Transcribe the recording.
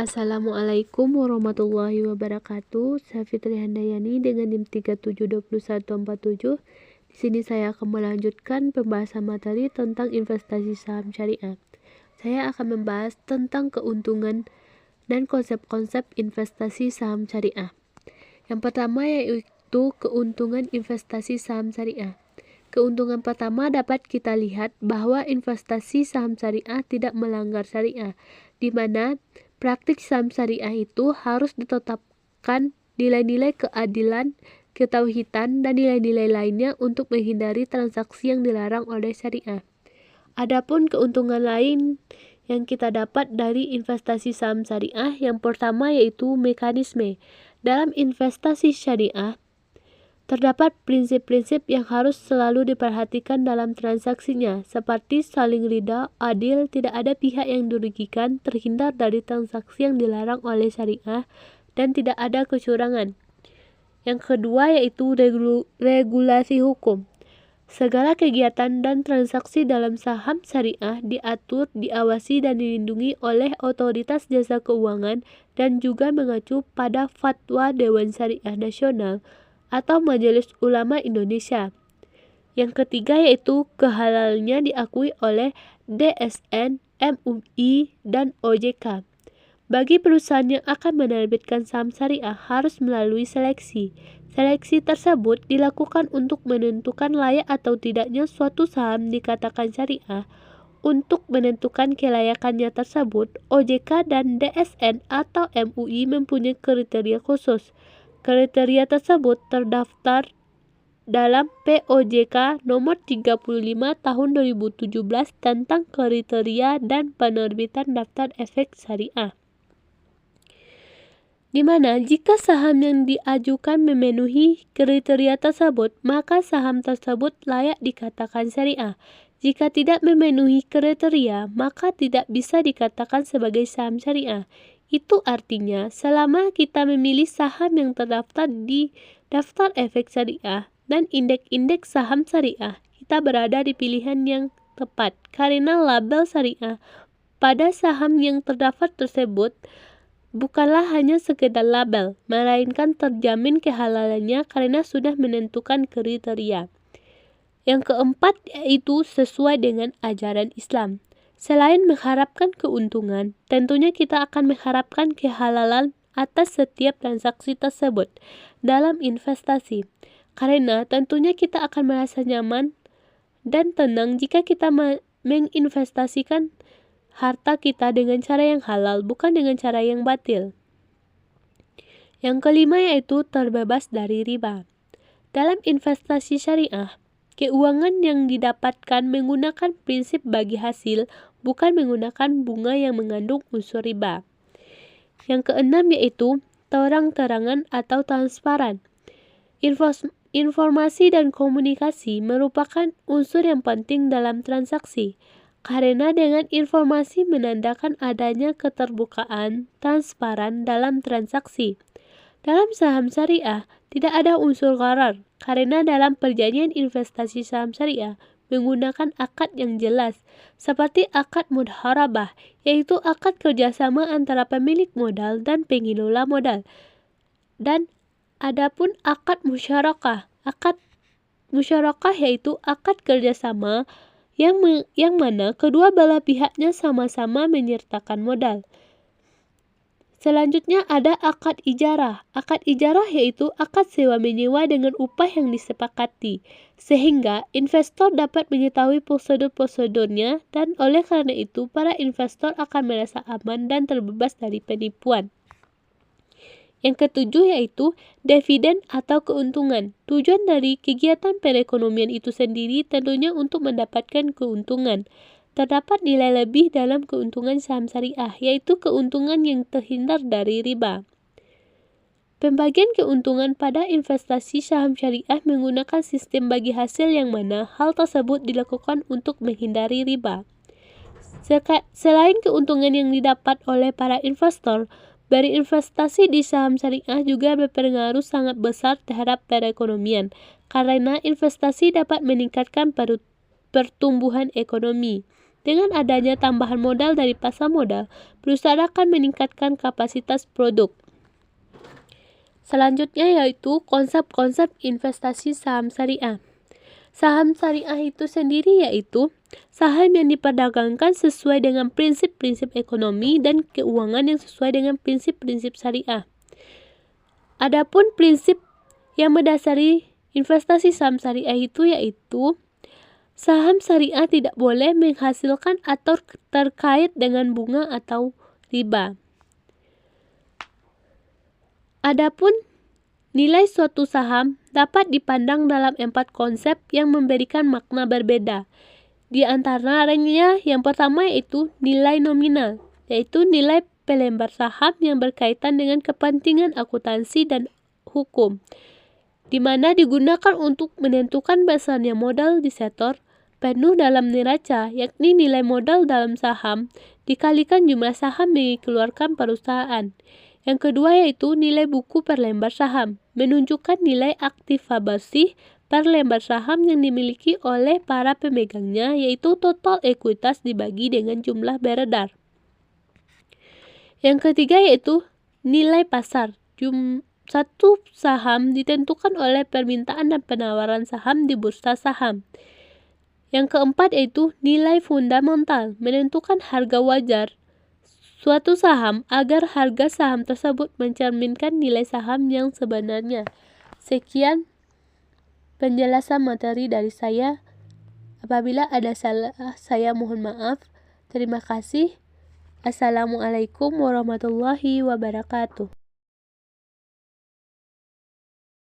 Assalamualaikum warahmatullahi wabarakatuh. Saya Fitri Handayani dengan NIM 372147. Di sini saya akan melanjutkan pembahasan materi tentang investasi saham syariah. Saya akan membahas tentang keuntungan dan konsep-konsep investasi saham syariah. Yang pertama yaitu keuntungan investasi saham syariah. Keuntungan pertama dapat kita lihat bahwa investasi saham syariah tidak melanggar syariah, di mana praktik saham syariah itu harus ditetapkan nilai-nilai keadilan, ketauhidan, dan nilai-nilai lainnya untuk menghindari transaksi yang dilarang oleh syariah. Adapun keuntungan lain yang kita dapat dari investasi saham syariah, yang pertama yaitu mekanisme. Dalam investasi syariah, terdapat prinsip-prinsip yang harus selalu diperhatikan dalam transaksinya, seperti saling ridha, adil, tidak ada pihak yang dirugikan, terhindar dari transaksi yang dilarang oleh syariah, dan tidak ada kecurangan. Yang kedua yaitu regulasi hukum. Segala kegiatan dan transaksi dalam saham syariah diatur, diawasi, dan dilindungi oleh otoritas jasa keuangan dan juga mengacu pada fatwa Dewan Syariah Nasional atau Majelis Ulama Indonesia. Yang ketiga yaitu kehalalannya diakui oleh DSN, MUI, dan OJK. Bagi perusahaan yang akan menerbitkan saham syariah harus melalui seleksi. Seleksi tersebut dilakukan untuk menentukan layak atau tidaknya suatu saham dikatakan syariah. Untuk menentukan kelayakannya tersebut, OJK dan DSN atau MUI mempunyai kriteria khusus. Kriteria tersebut terdaftar dalam POJK nomor 35 tahun 2017 tentang kriteria dan penerbitan daftar efek syariah. Di mana jika saham yang diajukan memenuhi kriteria tersebut, maka saham tersebut layak dikatakan syariah. Jika tidak memenuhi kriteria, maka tidak bisa dikatakan sebagai saham syariah. Itu artinya, selama kita memilih saham yang terdaftar di daftar efek syariah dan indeks-indeks saham syariah, kita berada di pilihan yang tepat karena label syariah pada saham yang terdaftar tersebut bukanlah hanya sekedar label, melainkan terjamin kehalalannya karena sudah menentukan kriteria. Yang keempat yaitu sesuai dengan ajaran Islam. Selain mengharapkan keuntungan, tentunya kita akan mengharapkan kehalalan atas setiap transaksi tersebut dalam investasi. Karena tentunya kita akan merasa nyaman dan tenang jika kita menginvestasikan harta kita dengan cara yang halal, bukan dengan cara yang batil. Yang kelima yaitu terbebas dari riba. Dalam investasi syariah, keuangan yang didapatkan menggunakan prinsip bagi hasil, bukan menggunakan bunga yang mengandung unsur riba. Yang keenam yaitu terang-terangan atau transparan. Informasi dan komunikasi merupakan unsur yang penting dalam transaksi, karena dengan informasi menandakan adanya keterbukaan, transparan dalam transaksi. Dalam saham syariah, tidak ada unsur gharar, karena dalam perjanjian investasi saham syariah menggunakan akad yang jelas, seperti akad mudharabah, yaitu akad kerjasama antara pemilik modal dan pengelola modal. Dan adapun akad musyarakah yaitu akad kerjasama yang mana kedua belah pihaknya sama-sama menyertakan modal. Selanjutnya ada akad ijarah. Akad ijarah yaitu akad sewa-menyewa dengan upah yang disepakati, sehingga investor dapat mengetahui prosedur-prosedurnya dan oleh karena itu para investor akan merasa aman dan terbebas dari penipuan. Yang ketujuh yaitu dividen atau keuntungan. Tujuan dari kegiatan perekonomian itu sendiri tentunya untuk mendapatkan keuntungan. Terdapat nilai lebih dalam keuntungan saham syariah, yaitu keuntungan yang terhindar dari riba. Pembagian keuntungan pada investasi saham syariah menggunakan sistem bagi hasil yang mana hal tersebut dilakukan untuk menghindari riba. Selain keuntungan yang didapat oleh para investor, berinvestasi di saham syariah juga berpengaruh sangat besar terhadap perekonomian, karena investasi dapat meningkatkan pertumbuhan ekonomi. Dengan adanya tambahan modal dari pasar modal, perusahaan akan meningkatkan kapasitas produk. Selanjutnya yaitu konsep-konsep investasi saham syariah. Saham syariah itu sendiri yaitu saham yang diperdagangkan sesuai dengan prinsip-prinsip ekonomi dan keuangan yang sesuai dengan prinsip-prinsip syariah. Adapun prinsip yang mendasari investasi saham syariah itu yaitu saham syariah tidak boleh menghasilkan atau terkait dengan bunga atau riba. Adapun nilai suatu saham dapat dipandang dalam 4 konsep yang memberikan makna berbeda. Di antaranya yang pertama yaitu nilai nominal, yaitu nilai pelembar saham yang berkaitan dengan kepentingan akuntansi dan hukum, di mana digunakan untuk menentukan besarnya modal di sektor penuh dalam neraca, yakni nilai modal dalam saham dikalikan jumlah saham yang dikeluarkan perusahaan. Yang kedua yaitu nilai buku per lembar saham, menunjukkan nilai aktivasi per lembar saham yang dimiliki oleh para pemegangnya, yaitu total ekuitas dibagi dengan jumlah beredar. Yang ketiga yaitu nilai pasar. Satu saham ditentukan oleh permintaan dan penawaran saham di bursa saham. Yang keempat yaitu nilai fundamental, menentukan harga wajar suatu saham agar harga saham tersebut mencerminkan nilai saham yang sebenarnya. Sekian penjelasan materi dari saya. Apabila ada salah, saya mohon maaf. Terima kasih. Assalamualaikum warahmatullahi wabarakatuh.